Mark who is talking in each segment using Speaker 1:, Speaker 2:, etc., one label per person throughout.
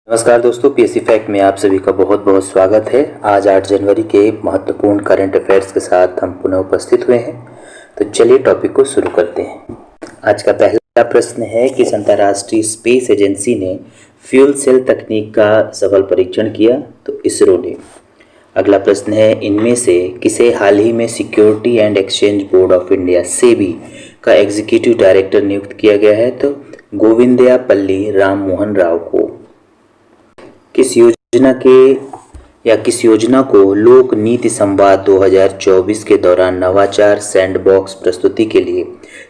Speaker 1: नमस्कार दोस्तों, PSC fact में आप सभी का बहुत बहुत स्वागत है। आज 8 जनवरी के महत्वपूर्ण करंट अफेयर्स के साथ हम पुनः उपस्थित हुए हैं। तो चलिए टॉपिक को शुरू करते हैं। आज का पहला प्रश्न है कि अंतर्राष्ट्रीय स्पेस एजेंसी ने फ्यूल सेल तकनीक का सफल परीक्षण किया, तो इसरो ने। अगला प्रश्न है, इनमें से किसे हाल ही में security and exchange board of India SEBI का एग्जीक्यूटिव डायरेक्टर नियुक्त किया गया है, तो गोविंदयापल्ली राम मोहन राव को। किस योजना को लोक नीति संवाद 2024 के दौरान नवाचार सैंडबॉक्स प्रस्तुति के लिए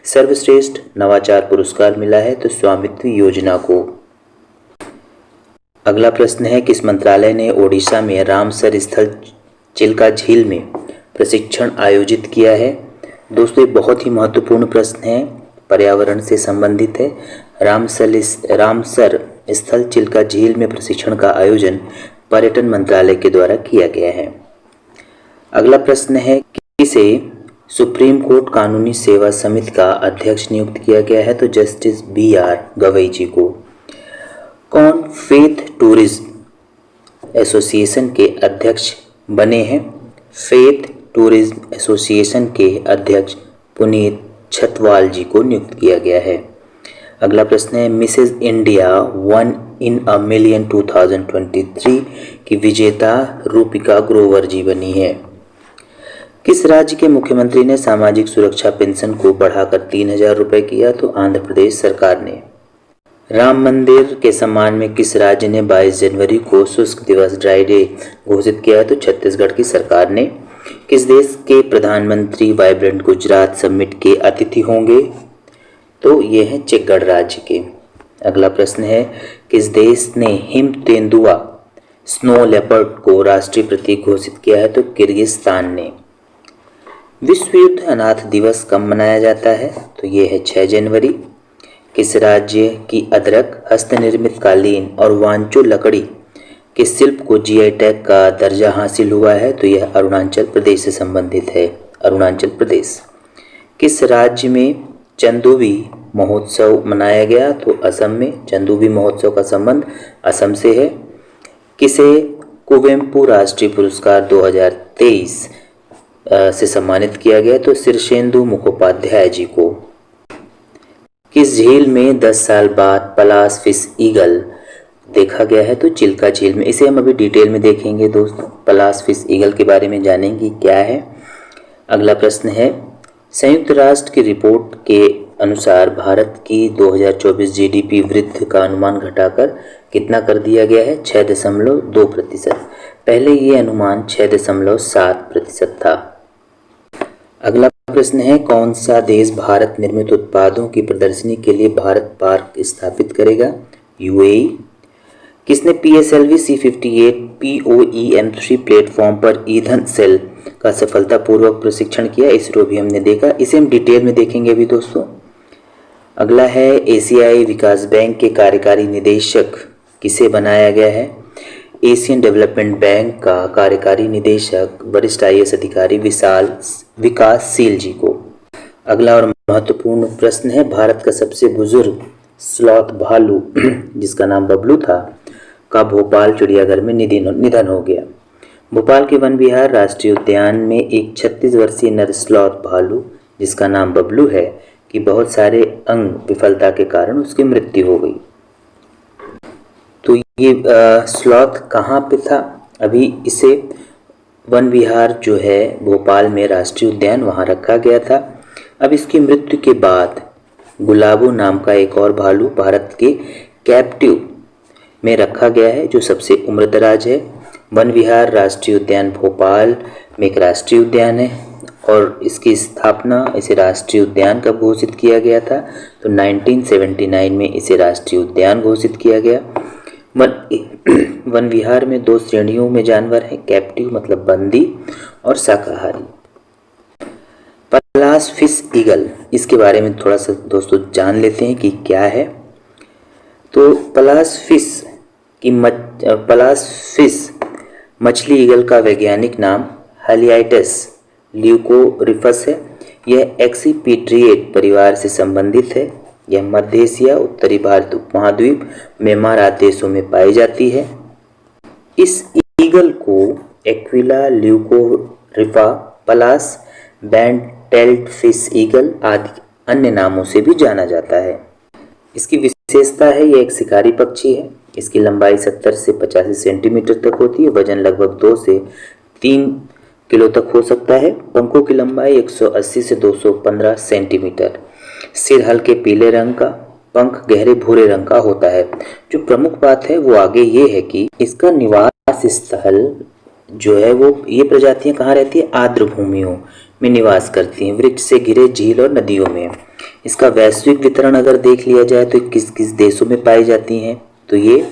Speaker 1: सर्वश्रेष्ठ नवाचार पुरस्कार मिला है, तो स्वामित्व योजना को। अगला प्रश्न है, किस मंत्रालय ने ओडिशा में रामसर स्थल चिल्का झील में प्रशिक्षण आयोजित किया है। दोस्तों, ये बहुत ही महत्वपूर्ण प्रश्न है, पर्यावरण से संबंधित है। रामसर स्थल चिल्का झील में प्रशिक्षण का आयोजन पर्यटन मंत्रालय के द्वारा किया गया है। अगला प्रश्न है, किसे सुप्रीम कोर्ट कानूनी सेवा समिति का अध्यक्ष नियुक्त किया गया है, तो जस्टिस BR गवई जी को। कौन फेथ टूरिज्म एसोसिएशन के अध्यक्ष बने हैं। फेथ टूरिज्म एसोसिएशन के अध्यक्ष पुनीत छतवाल जी को नियुक्त किया गया है। अगला प्रश्न है, Mrs India 1 in a million 2023 की विजेता रूपिका ग्रोवर जी बनी है। किस राज्य के मुख्यमंत्री ने सामाजिक सुरक्षा पेंशन को बढ़ाकर 3,000 रुपये किया, तो आंध्र प्रदेश सरकार ने। राम मंदिर के सम्मान में किस राज्य ने 22 जनवरी को शुष्क दिवस ड्राई डे घोषित किया है, तो छत्तीसगढ़ की सरकार ने। किस देश के प्रधानमंत्री वाइब्रेंट गुजरात समिट के अतिथि होंगे, तो ये है चेक गणराज्य के। अगला प्रश्न है, किस देश ने हिम तेंदुआ स्नो लेपर्ड को राष्ट्रीय प्रतीक घोषित किया है, तो किर्गिस्तान ने। विश्व युद्ध अनाथ दिवस कब मनाया जाता है, तो ये है 6 जनवरी। किस राज्य की अदरक, हस्तनिर्मित कालीन और वांचो लकड़ी के शिल्प को GI टैग का दर्जा हासिल हुआ है, तो यह अरुणाचल प्रदेश से संबंधित है, अरुणाचल प्रदेश। किस राज्य में चंदोबी महोत्सव मनाया गया, तो असम में। चंदोबी महोत्सव का संबंध असम से है। किसे कुवेम्पु राष्ट्रीय पुरस्कार 2023 से सम्मानित किया गया, तो शीर्षेंदु मुखोपाध्याय जी को। किस झील में 10 साल बाद पलाश फिश ईगल देखा गया है, तो चिल्का झील में। इसे हम अभी डिटेल में देखेंगे दोस्तों, पलाश फिश ईगल के बारे में जानेंगे क्या है। अगला प्रश्न है, संयुक्त राष्ट्र की रिपोर्ट के अनुसार भारत की 2024 GDP वृद्धि का अनुमान घटाकर कितना कर दिया गया है, 6.2%। पहले ये अनुमान 6.7% था। अगला प्रश्न है, कौन सा देश भारत निर्मित उत्पादों की प्रदर्शनी के लिए भारत पार्क स्थापित करेगा, UAE। किसने PSLV C58 POEM3 प्लेटफॉर्म पर ईंधन सेल का सफलतापूर्वक प्रशिक्षण किया, इसरो भी हमने देखा। इसे हम डिटेल में देखेंगे अभी दोस्तों। अगला है, एशियाई विकास बैंक के कार्यकारी निदेशक किसे बनाया गया है, एशियन डेवलपमेंट बैंक का कार्यकारी निदेशक वरिष्ठ IAS अधिकारी विकासशील जी को। अगला और महत्वपूर्ण प्रश्न है, भारत का सबसे बुजुर्ग स्लॉथ भालू जिसका नाम बबलू था, का भोपाल चिड़ियाघर में निधन हो गया। भोपाल के वन विहार राष्ट्रीय उद्यान में एक 36 वर्षीय नर स्लॉथ भालू जिसका नाम बबलू है कि बहुत सारे अंग विफलता के कारण उसकी मृत्यु हो गई। तो ये स्लॉथ कहाँ पे था, अभी इसे वन विहार जो है भोपाल में राष्ट्रीय उद्यान, वहाँ रखा गया था। अब इसकी मृत्यु के बाद गुलाबो नाम का एक और भालू भारत के कैप्टिव में रखा गया है, जो सबसे उम्रदराज है। वन विहार राष्ट्रीय उद्यान भोपाल में एक राष्ट्रीय उद्यान है और इसकी स्थापना, इसे राष्ट्रीय उद्यान कब घोषित किया गया था, तो 1979 में इसे राष्ट्रीय उद्यान घोषित किया गया। वन विहार में 2 श्रेणियों में जानवर हैं, कैप्टिव मतलब बंदी और शाकाहारी। पलाश फिश ईगल, इसके बारे में थोड़ा सा दोस्तों जान लेते हैं कि क्या है। तो पलाश फिश मछली ईगल का वैज्ञानिक नाम हालियाइटस ल्यूकोरिफस है। यह एक्सीपीट्रिएट परिवार से संबंधित है। यह मध्य एशिया, उत्तरी भारत उपमहाद्वीप, म्यांमार आदि देशों में पाई जाती है। इस ईगल को एक्विला ल्यूकोरिफा, पलास, बैंड टेल्ड फिश ईगल आदि अन्य नामों से भी जाना जाता है। इसकी विशेषता है यह एक शिकारी पक्षी है। इसकी लंबाई 70 से 85 सेंटीमीटर तक होती है। वजन लगभग 2 से 3 किलो तक हो सकता है। पंखों की लंबाई 180 से 215 सेंटीमीटर। सिर हल्के पीले रंग का, पंख गहरे भूरे रंग का होता है। जो प्रमुख बात है वो आगे ये है कि इसका निवास स्थल जो है वो ये प्रजातियां कहाँ रहती है? आर्द्र भूमियों में निवास करती हैं, वृक्ष से घिरे झील और नदियों में। इसका वैश्विक वितरण अगर देख लिया जाए तो किस किस देशों में पाई जाती हैं, तो ये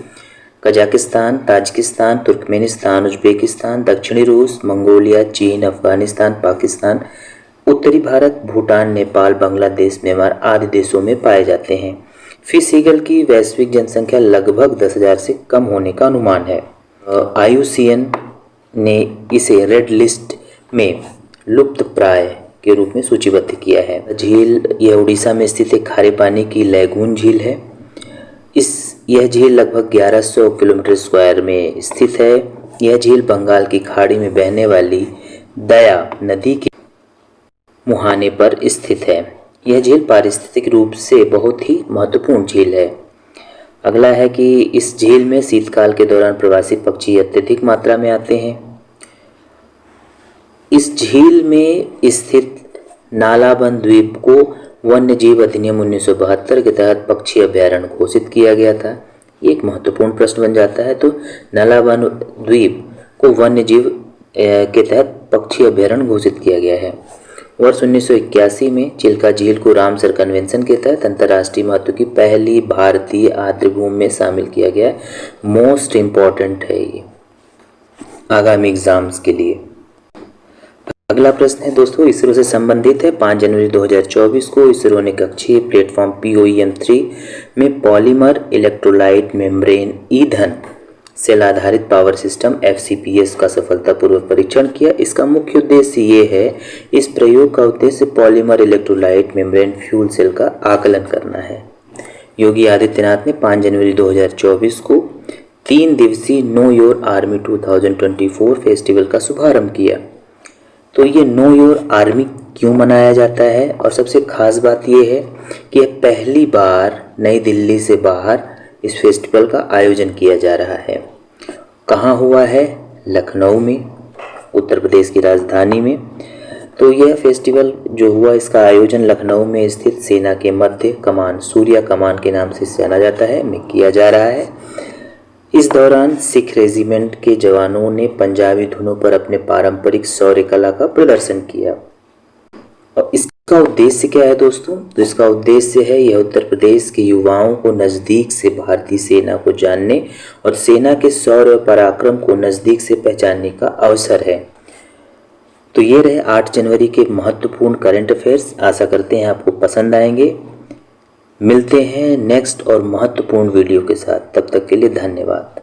Speaker 1: कजाकिस्तान, ताजिकिस्तान, तुर्कमेनिस्तान, उज्बेकिस्तान, दक्षिणी रूस, मंगोलिया, चीन, अफगानिस्तान, पाकिस्तान, उत्तरी भारत, भूटान, नेपाल, बांग्लादेश, म्यांमार आदि देशों में पाए जाते हैं। फिश ईगल की वैश्विक जनसंख्या लगभग 10,000 से कम होने का अनुमान है। IUCN ने इसे रेड लिस्ट में लुप्त प्राय के रूप में सूचीबद्ध किया है। झील यह उड़ीसा में स्थित एक खारे पानी की लैगून झील है। यह झील लगभग 1100 किलोमीटर स्क्वायर में स्थित है। यह झील बंगाल की खाड़ी में बहने वाली दया नदी के मुहाने पर स्थित है। यह झील पारिस्थितिक रूप से बहुत ही महत्वपूर्ण झील है। अगला है कि इस झील में शीतकाल के दौरान प्रवासी पक्षी अत्यधिक मात्रा में आते हैं। इस झील में स्थित नालाबंद द्वीप को वन्य जीव अधिनियम 1972 के तहत पक्षी अभयारण्य घोषित किया गया था। ये एक महत्वपूर्ण प्रश्न बन जाता है। तो नालाबंद द्वीप को वन्य जीव के तहत पक्षी अभयारण्य घोषित किया गया है। वर्ष 1981 में चिल्का झील को रामसर कन्वेंशन के तहत अंतर्राष्ट्रीय महत्व की पहली भारतीय आर्द्रभूमि में शामिल किया गया। मोस्ट इम्पॉर्टेंट है ये आगामी एग्जाम्स के लिए। अगला प्रश्न है दोस्तों, इसरो से संबंधित है। 5 जनवरी 2024 को इसरो ने कक्षीय प्लेटफॉर्म POEM-3 में पॉलीमर इलेक्ट्रोलाइट मेम्ब्रेन ईंधन सेल आधारित पावर सिस्टम FCPS का सफलतापूर्वक परीक्षण किया। इसका मुख्य उद्देश्य ये है, इस प्रयोग का उद्देश्य polymer electrolyte membrane fuel cell का आकलन करना है। योगी आदित्यनाथ ने 5 जनवरी 2024 को 3 दिवसीय नो योर आर्मी 2024 फेस्टिवल का शुभारंभ किया। तो ये नो योर आर्मी क्यों मनाया जाता है, और सबसे खास बात यह है कि यह पहली बार नई दिल्ली से बाहर इस फेस्टिवल का आयोजन किया जा रहा है। कहाँ हुआ है? लखनऊ में, उत्तर प्रदेश की राजधानी में। तो यह फेस्टिवल जो हुआ, इसका आयोजन लखनऊ में स्थित सेना के मध्य कमान सूर्या कमान के नाम से जाना जाता है में किया जा रहा है। इस दौरान सिख रेजिमेंट के जवानों ने पंजाबी धुनों पर अपने पारंपरिक शौर्य कला का प्रदर्शन किया। और इसका उद्देश्य क्या है दोस्तों? तो इसका उद्देश्य है, यह उत्तर प्रदेश के युवाओं को नज़दीक से भारतीय सेना को जानने और सेना के शौर्य और पराक्रम को नज़दीक से पहचानने का अवसर है। तो ये रहे 8 जनवरी के महत्वपूर्ण करंट अफेयर्स। आशा करते हैं आपको पसंद आएंगे। मिलते हैं नेक्स्ट और महत्वपूर्ण वीडियो के साथ। तब तक के लिए धन्यवाद।